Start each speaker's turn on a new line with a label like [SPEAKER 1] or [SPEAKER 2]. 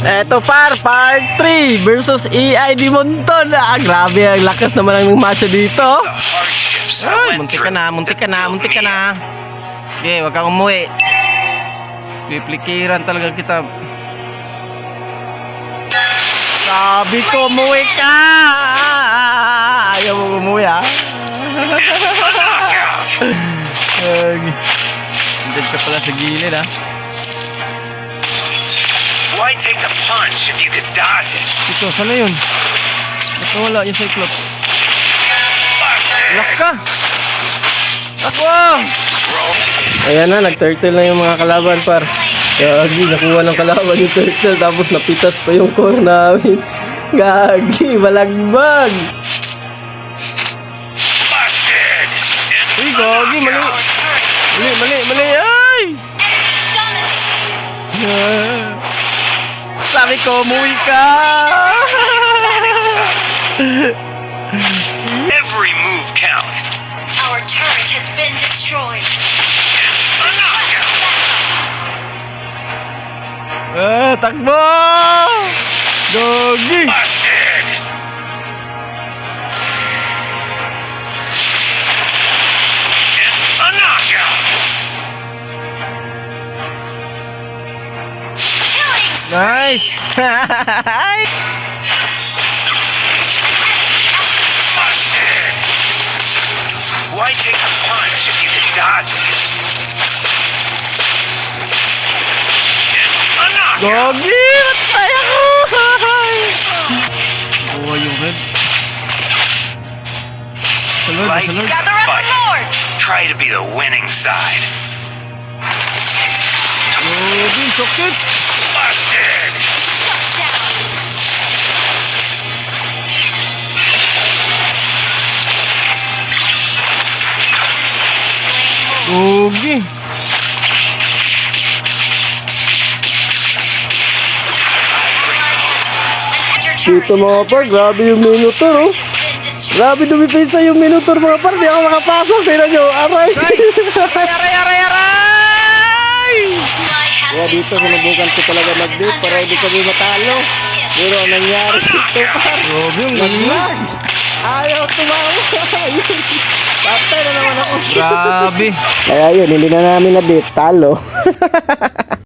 [SPEAKER 1] Eto part 3 versus EID Monton. Grabe, ang lakas naman ng match dito. Ay, muntik ka na. Okay, wag kang umuwi. Piplikiran talaga kita. Sabi ko, umuwi ka! Ayaw mo umuwi, ha? Hindi ka pala sa gilid, ha?
[SPEAKER 2] Why take the punch if you could dodge it?
[SPEAKER 1] Ito, sana yun? Ba't wala yung Cyclops? Lock ka! Ako! Ayan na, nag-turtle na yung mga kalaban, par. Gagi, nakuha ng kalaban yung turtle, tapos napitas pa yung core namin. Gagi, balagbag! Uy, gagi, mali, ay! Sabi ko, umuwi ka!
[SPEAKER 2] Every move count.
[SPEAKER 3] Our turret has been destroyed.
[SPEAKER 1] Takbo! Gogi!
[SPEAKER 2] Busted. A knockout.
[SPEAKER 3] Killing spree.
[SPEAKER 1] Nice!
[SPEAKER 2] Busted. Why take the punch if you could dodge it? A knockout.
[SPEAKER 1] Gogi! Matay ako! Buhay yung red.
[SPEAKER 2] Life is a
[SPEAKER 3] Gather up
[SPEAKER 2] fight.
[SPEAKER 3] the Lord.
[SPEAKER 2] Try to be the winning side.
[SPEAKER 1] Gogi, sakit!
[SPEAKER 2] Busted.
[SPEAKER 3] Shut down.
[SPEAKER 1] Gogi! Dito mga par, grabe yung Minotaur, oh. Grabe dumipisa yung Minotaur mga par, di ako makapasok. Tignan nyo, aray! Aray! Kaya dito sinubukan ko talaga mag-date para hindi kami matalo. Pero ang nangyari dito par, naglag. Ayaw tumawa. Patay na naman ako. Grabe. Kaya yun, hindi na namin na-date, talo.